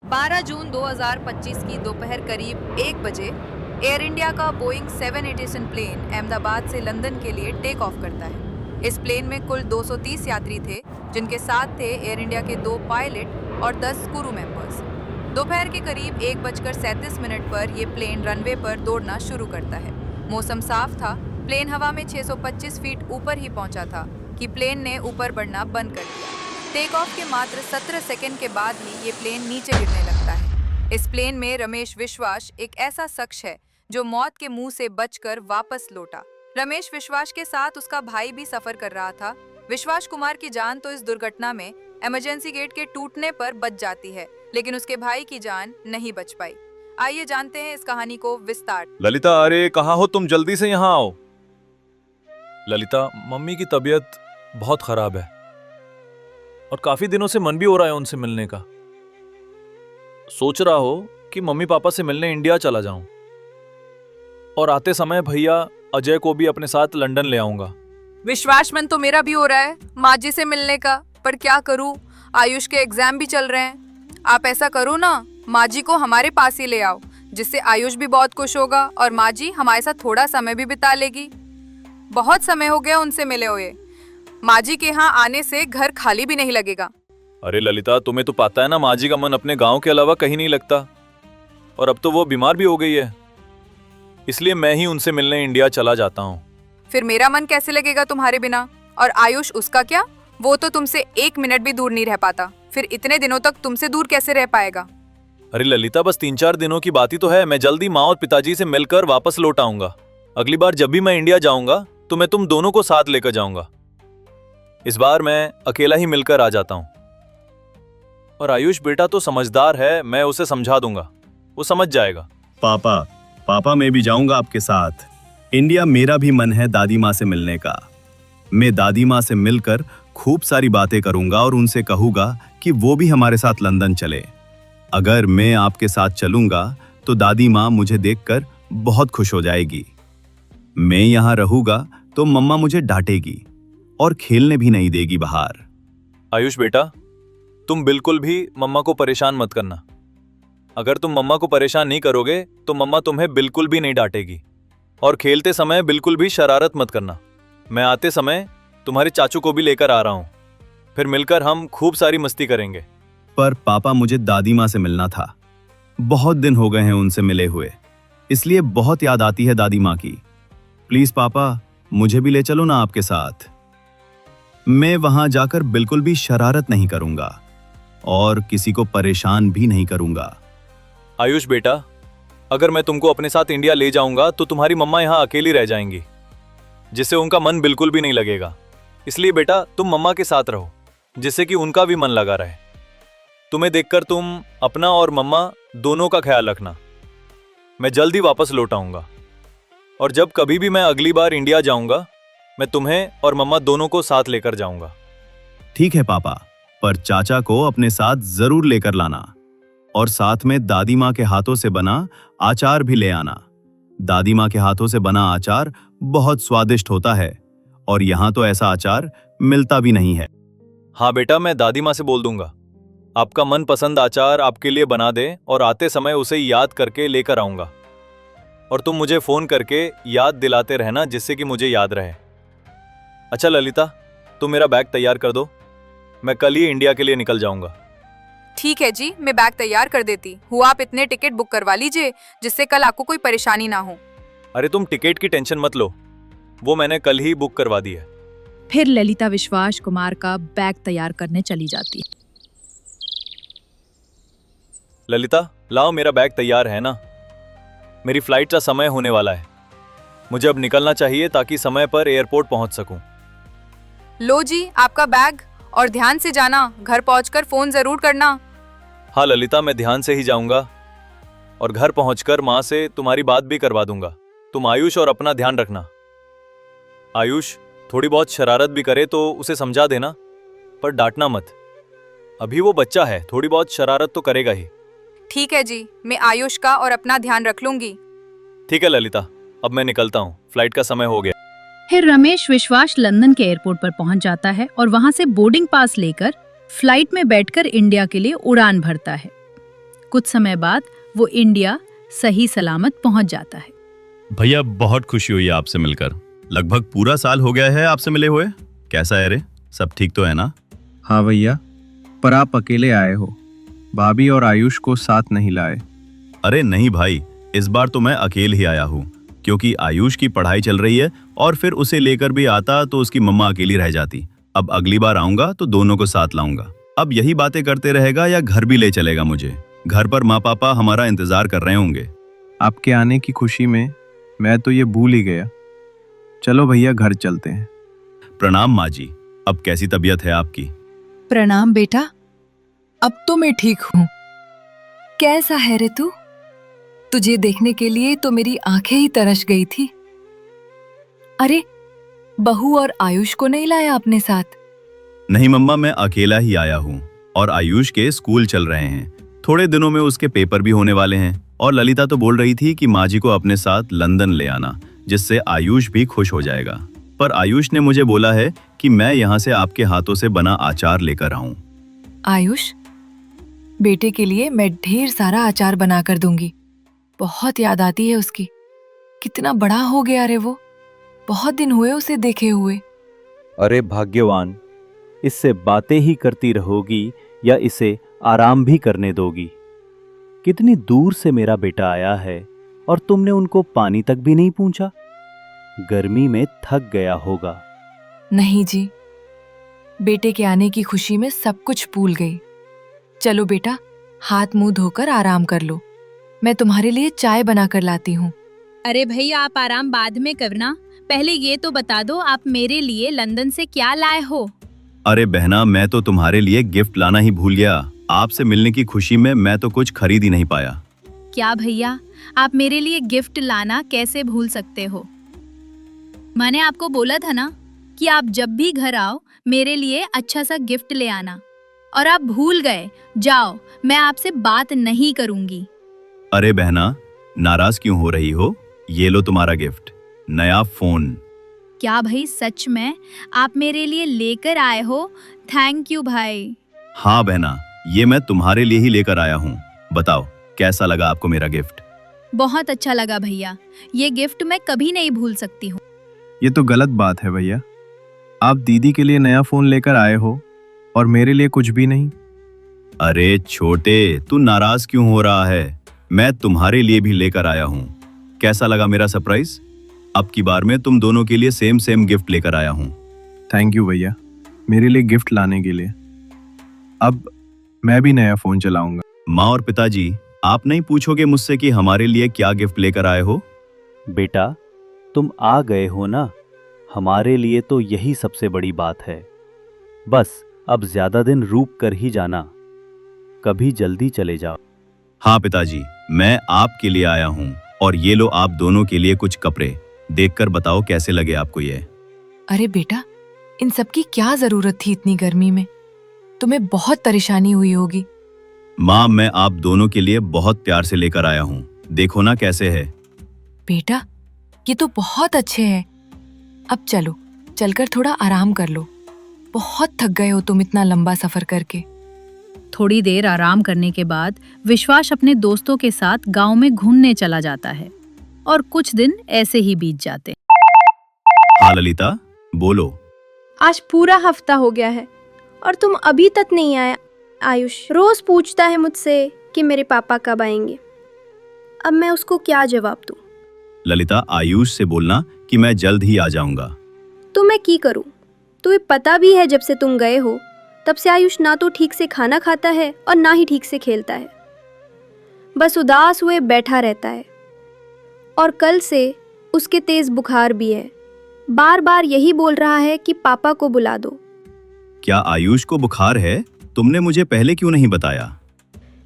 12 जून 2025 की दोपहर करीब 1 बजे एयर इंडिया का बोइंग 787 प्लेन अहमदाबाद से लंदन के लिए टेक ऑफ करता है। इस प्लेन में कुल 230 यात्री थे, जिनके साथ थे एयर इंडिया के 2 पायलट और 10 क्रू मेंबर्स। दोपहर के करीब 1:37 पर यह प्लेन रनवे पर दौड़ना शुरू करता है। मौसम साफ था, प्लेन हवा में 625 फीट ऊपर ही पहुंचा था कि प्लेन ने ऊपर बढ़ना बंद कर दिया। टेक ऑफ के मात्र 17 सेकंड के बाद ही ये प्लेन नीचे गिरने लगता है। इस प्लेन में रमेश विश्वास एक ऐसा शख्स है जो मौत के मुंह से बचकर वापस लौटा। रमेश विश्वास के साथ उसका भाई भी सफर कर रहा था। विश्वास कुमार की जान तो इस दुर्घटना में इमरजेंसी गेट के टूटने पर बच जाती है, लेकिन उसके भाई की जान नहीं बच पाई। आइए जानते हैं इस कहानी को विस्तार। ललिता, अरे कहाँ हो तुम? जल्दी से यहाँ आओ। ललिता, मम्मी की तबीयत बहुत खराब है और काफी दिनों से मन भी हो रहा है उनसे मिलने का। सोच रहा हो कि मम्मी पापा से मिलने इंडिया चला जाऊं और आते समय भैया अजय को भी अपने साथ लंदन ले आऊंगा। विश्वास मन तो मेरा भी हो रहा है माँ जी से मिलने का, पर क्या करूँ, आयुष के एग्जाम भी चल रहे हैं। आप ऐसा करो ना, माँ जी को हमारे पास ही ले आओ, जिससे आयुष भी बहुत खुश होगा और माँ जी हमारे साथ थोड़ा समय भी बिता लेगी। बहुत समय हो गया उनसे मिले हुए। माँ जी के यहाँ आने से घर खाली भी नहीं लगेगा। अरे ललिता, तुम्हें तो पता है ना, माँ जी का मन अपने गांव के अलावा कहीं नहीं लगता और अब तो वो बीमार भी हो गई है, इसलिए मैं ही उनसे मिलने इंडिया चला जाता हूँ। फिर मेरा मन कैसे लगेगा तुम्हारे बिना? और आयुष, उसका क्या? वो तो तुमसे 1 मिनट भी दूर नहीं रह पाता, फिर इतने दिनों तक तुमसे दूर कैसे रह पाएगा? अरे ललिता, बस 3-4 दिनों की बात ही तो है। मैं जल्दी माँ और पिताजी से मिलकर वापस लौट आऊंगा। अगली बार जब भी मैं इंडिया जाऊंगा तो मैं तुम दोनों को साथ लेकर जाऊंगा। इस बार मैं अकेला ही मिलकर आ जाता हूं। और आयुष बेटा तो समझदार है, मैं उसे समझा दूंगा, वो समझ जाएगा। पापा मैं भी जाऊंगा आपके साथ। इंडिया मेरा भी मन है दादी माँ से मिलने का। मैं दादी माँ से मिलकर खूब सारी बातें करूंगा और उनसे कहूंगा कि वो भी हमारे साथ लंदन चले। अगर मैं आपके साथ चलूंगा तो दादी माँ मुझे देखकर बहुत खुश हो जाएगी। मैं यहाँ रहूंगा तो मम्मा मुझे डांटेगी और खेलने भी नहीं देगी बाहर। आयुष बेटा, तुम बिल्कुल भी मम्मा को परेशान मत करना। अगर तुम मम्मा को परेशान नहीं करोगे तो मम्मा तुम्हें बिल्कुल भी नहीं डांटेगी। और खेलते समय बिल्कुल भी शरारत मत करना। मैं आते समय तुम्हारे चाचू को भी लेकर आ रहा हूँ, फिर मिलकर हम खूब सारी मस्ती करेंगे। पर पापा, मुझे दादी माँ से मिलना था। बहुत दिन हो गए हैं उनसे मिले हुए, इसलिए बहुत याद आती है दादी माँ की। प्लीज पापा, मुझे भी ले चलो ना आपके साथ। मैं वहां जाकर बिल्कुल भी शरारत नहीं करूंगा और किसी को परेशान भी नहीं करूंगा। आयुष बेटा, अगर मैं तुमको अपने साथ इंडिया ले जाऊंगा तो तुम्हारी मम्मा यहाँ अकेली रह जाएंगी, जिससे उनका मन बिल्कुल भी नहीं लगेगा। इसलिए बेटा, तुम मम्मा के साथ रहो, जिससे कि उनका भी मन लगा रहे। तुम्हें देखकर तुम अपना और मम्मा दोनों का ख्याल रखना। मैं जल्दी वापस लौट आऊंगा और जब कभी भी मैं अगली बार इंडिया जाऊंगा मैं तुम्हें और मम्मा दोनों को साथ लेकर जाऊंगा। ठीक है पापा, पर चाचा को अपने साथ जरूर लेकर लाना और साथ में दादी माँ के हाथों से बना अचार भी ले आना। दादी माँ के हाथों से बना अचार बहुत स्वादिष्ट होता है और यहाँ तो ऐसा अचार मिलता भी नहीं है। हाँ बेटा, मैं दादी माँ से बोल दूंगा आपका मनपसंद अचार आपके लिए बना दे और आते समय उसे याद करके लेकर आऊंगा। और तुम मुझे फोन करके याद दिलाते रहना, जिससे कि मुझे याद रहे। अच्छा ललिता, तुम मेरा बैग तैयार कर दो, मैं कल ही इंडिया के लिए निकल जाऊंगा। ठीक है जी, मैं बैग तैयार कर देती हूँ। आप इतने टिकट बुक करवा लीजिए जिससे कल आपको कोई परेशानी ना हो। अरे तुम टिकट की टेंशन मत लो, वो मैंने कल ही बुक करवा दी है। फिर ललिता विश्वास कुमार का बैग तैयार करने चली जाती है। ललिता, लाओ, मेरा बैग तैयार है ना? मेरी फ्लाइट का समय होने वाला है, मुझे अब निकलना चाहिए ताकि समय पर एयरपोर्ट पहुंच सकूं। लो जी आपका बैग, और ध्यान से जाना, घर पहुंचकर फोन जरूर करना। हाँ ललिता, मैं ध्यान से ही जाऊंगा और घर पहुंचकर माँ से तुम्हारी बात भी करवा दूंगा। तुम आयुष और अपना ध्यान रखना। आयुष थोड़ी बहुत शरारत भी करे तो उसे समझा देना, पर डांटना मत। अभी वो बच्चा है, थोड़ी बहुत शरारत तो करेगा ही। ठीक है जी, मैं आयुष का और अपना ध्यान रख लूंगी। ठीक है ललिता, अब मैं निकलता हूँ, फ्लाइट का समय हो गया। फिर रमेश विश्वास लंदन के एयरपोर्ट पर पहुंच जाता है और वहां से बोर्डिंग पास लेकर फ्लाइट में बैठकर इंडिया के लिए उड़ान भरता है। कुछ समय बाद वो इंडिया सही सलामत पहुंच जाता है। भैया बहुत खुशी हुई आपसे मिलकर। लगभग पूरा साल हो गया है आपसे मिले हुए। कैसा है रे, सब ठीक तो है ना? हाँ भैया, पर आप अकेले आए हो, भाभी और आयुष को साथ नहीं लाए। अरे नहीं भाई, इस बार तो मैं अकेले ही आया हूँ, क्योंकि आयुष की पढ़ाई चल रही है और फिर उसे लेकर भी आता तो उसकी मम्मा अकेली रह जाती। अब अगली बार आऊंगा तो दोनों को साथ लाऊंगा। अब यही बातें करते रहेगा या घर भी ले चलेगा मुझे? घर पर माँ पापा हमारा इंतजार कर रहे होंगे। आपके आने की खुशी में मैं तो ये भूल ही गया। चलो भैया, घर चलते हैं। प्रणाम माँ जी। अब कैसी तबीयत है आपकी? प्रणाम बेटा, अब तो मैं ठीक हूँ। कैसा है रे तू? तुझे देखने के लिए तो मेरी आंखें ही तरस गई थी। अरे, बहू और आयुष को नहीं लाया अपने साथ? नहीं मम्मा, मैं अकेला ही आया हूँ और आयुष के स्कूल चल रहे हैं। थोड़े दिनों में उसके पेपर भी होने वाले हैं और ललिता तो बोल रही थी कि माँ जी को अपने साथ लंदन ले आना, जिससे आयुष भी खुश हो जाएगा। पर आयुष ने मुझे बोला है कि मैं यहाँ से आपके हाथों से बना अचार लेकर आऊं। आयुष, बेटे के लिए मैं ढेर सारा अचार बना कर दूंगी। बहुत याद आती है उसकी। कितना बड़ा हो गया रे वो, बहुत दिन हुए उसे देखे हुए। अरे भाग्यवान, इससे बातें ही करती रहोगी या इसे आराम भी करने दोगी? कितनी दूर से मेरा बेटा आया है और तुमने उनको पानी तक भी नहीं पूछा। गर्मी में थक गया होगा। नहीं जी, बेटे के आने की खुशी में सब कुछ भूल गई। चलो बेटा, हाथ मुंह धोकर आराम कर लो। मैं तुम्हारे लिए चाय बना कर लाती हूँ। अरे भैया, आप आराम बाद में करना, पहले ये तो बता दो आप मेरे लिए लंदन से क्या लाए हो। अरे बहना, मैं तो तुम्हारे लिए गिफ्ट लाना ही भूल गया। आपसे मिलने की खुशी में मैं तो कुछ खरीद ही नहीं पाया। क्या भैया, आप मेरे लिए गिफ्ट लाना कैसे भूल सकते हो? मैंने आपको बोला था ना कि आप जब भी घर आओ मेरे लिए अच्छा सा गिफ्ट ले आना, और आप भूल गए। जाओ, मैं आपसे बात नहीं करूंगी। अरे बहना, नाराज क्यों हो रही हो? ये लो तुम्हारा गिफ्ट, नया फोन। क्या भाई, सच में आप मेरे लिए लेकर आए हो? थैंक यू भाई। हाँ बहना, ये मैं तुम्हारे लिए ही लेकर आया हूँ। बताओ कैसा लगा आपको मेरा गिफ्ट? बहुत अच्छा लगा भैया, ये गिफ्ट मैं कभी नहीं भूल सकती हूँ। ये तो गलत बात है भैया। आप दीदी के लिए नया फोन लेकर आए हो और मेरे लिए कुछ भी नहीं। अरे छोटे, तू नाराज क्यों हो रहा है? मैं तुम्हारे लिए भी लेकर आया हूँ। कैसा लगा मेरा सरप्राइज? अब की बार में तुम दोनों के लिए सेम गिफ्ट लेकर आया हूँ। थैंक यू भैया, मेरे लिए गिफ्ट लाने के लिए। अब मैं भी नया फोन चलाऊंगा। माँ और पिताजी, आप नहीं पूछोगे मुझसे कि हमारे लिए क्या गिफ्ट लेकर आए हो? बेटा, तुम आ गए हो ना, हमारे लिए तो यही सबसे बड़ी बात है। बस अब ज्यादा दिन रुक कर ही जाना, कभी जल्दी चले जाओ। हाँ पिताजी, मैं आपके लिए आया हूँ और ये लो आप दोनों के लिए कुछ कपड़े। देखकर बताओ कैसे लगे आपको ये। अरे बेटा, इन सब की क्या जरूरत थी इतनी गर्मी में? तुम्हें बहुत परेशानी हुई होगी। माँ, मैं आप दोनों के लिए बहुत प्यार से लेकर आया हूँ। देखो ना कैसे है। बेटा, ये तो बहुत अच्छे हैं। अब चलो, चलकर थोड़ा आराम कर लो। बहुत थक गए हो तुम इतना लंबा सफर करके। थोड़ी देर आराम करने के बाद विश्वास अपने दोस्तों के साथ गांव में घूमने चला जाता है और कुछ दिन ऐसे ही बीत जाते। हाँ ललिता, बोलो। आज पूरा हफ्ता हो गया है और तुम अभी तक नहीं आया। आयुष रोज पूछता है मुझसे कि मेरे पापा कब आएंगे। अब मैं उसको क्या जवाब दूं? ललिता, आयुष से बोलना कि मैं जल्द ही आ जाऊंगा। तो मैं की करूं? तुम्हें पता भी है जब से तुम गए हो तब से आयुष ना तो ठीक से खाना खाता है और ना ही ठीक से खेलता है। बस उदास हुए बैठा रहता है और कल से उसके तेज बुखार भी है। बार बार यही बोल रहा है कि पापा को बुला दो। क्या आयुष को बुखार है? तुमने मुझे पहले क्यों नहीं बताया?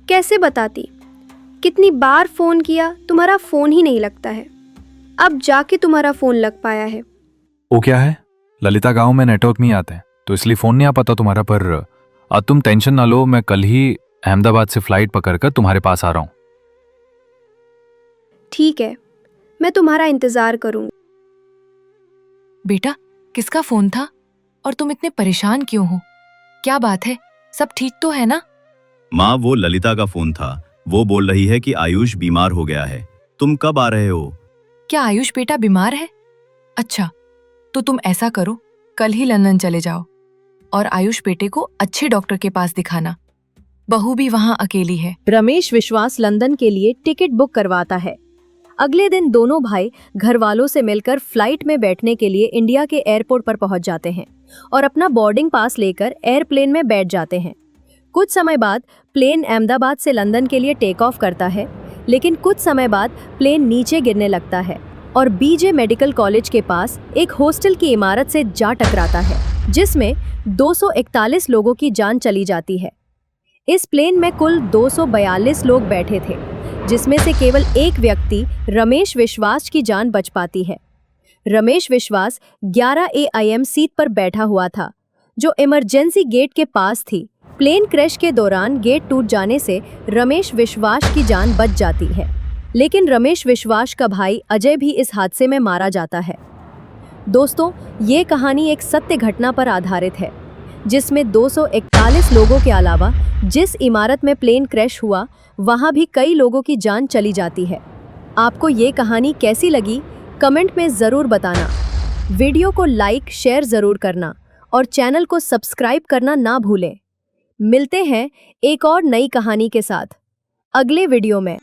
कैसे बताती? कितनी बार फोन किया, तुम्हारा फोन ही नहीं लगता है। अब जाके तुम्हारा फोन लग पाया है। वो क्या है, ललिता, गांव में नेटवर्क नहीं आते तो इसलिए फोन नहीं आ पाता तुम्हारा। पर अब तुम टेंशन ना लो, मैं कल ही अहमदाबाद से फ्लाइट पकड़कर तुम्हारे पास आ रहा हूँ। ठीक है, मैं तुम्हारा इंतजार करूंगी। बेटा, किसका फोन था और तुम इतने परेशान क्यों हो? क्या बात है, सब ठीक तो है ना? माँ, वो ललिता का फोन था। वो बोल रही है कि आयुष बीमार हो गया है। तुम कब आ रहे हो? क्या आयुष बेटा बीमार है? अच्छा, तो तुम ऐसा करो, कल ही लंदन चले जाओ और आयुष बेटे को अच्छे डॉक्टर के पास दिखाना। बहू भी वहां अकेली है। रमेश विश्वास लंदन के लिए टिकट बुक करवाता है। अगले दिन दोनों भाई घर वालों से मिलकर फ्लाइट में बैठने के लिए इंडिया के एयरपोर्ट पर पहुंच जाते हैं और अपना बोर्डिंग पास लेकर एयरप्लेन में बैठ जाते हैं। कुछ समय बाद प्लेन अहमदाबाद से लंदन के लिए टेक ऑफ करता है, लेकिन कुछ समय बाद प्लेन नीचे गिरने लगता है और बीजे मेडिकल कॉलेज के पास एक हॉस्टल की इमारत से जा टकराता है, जिसमें 241 लोगों की जान चली जाती है। इस प्लेन में कुल 242 लोग बैठे थे, जिसमें से केवल एक व्यक्ति रमेश विश्वास की जान बच पाती है। रमेश विश्वास 11 AM सीट पर बैठा हुआ था, जो इमरजेंसी गेट के पास थी। प्लेन क्रैश के दौरान गेट टूट जाने से रमेश विश्वास की जान बच जाती है, लेकिन रमेश विश्वास का भाई अजय भी इस हादसे में मारा जाता है। दोस्तों, ये कहानी एक सत्य घटना पर आधारित है, जिसमें 241 लोगों के अलावा जिस इमारत में प्लेन क्रैश हुआ वहां भी कई लोगों की जान चली जाती है। आपको ये कहानी कैसी लगी, कमेंट में ज़रूर बताना। वीडियो को लाइक शेयर ज़रूर करना और चैनल को सब्सक्राइब करना ना भूलें। मिलते हैं एक और नई कहानी के साथ अगले वीडियो में।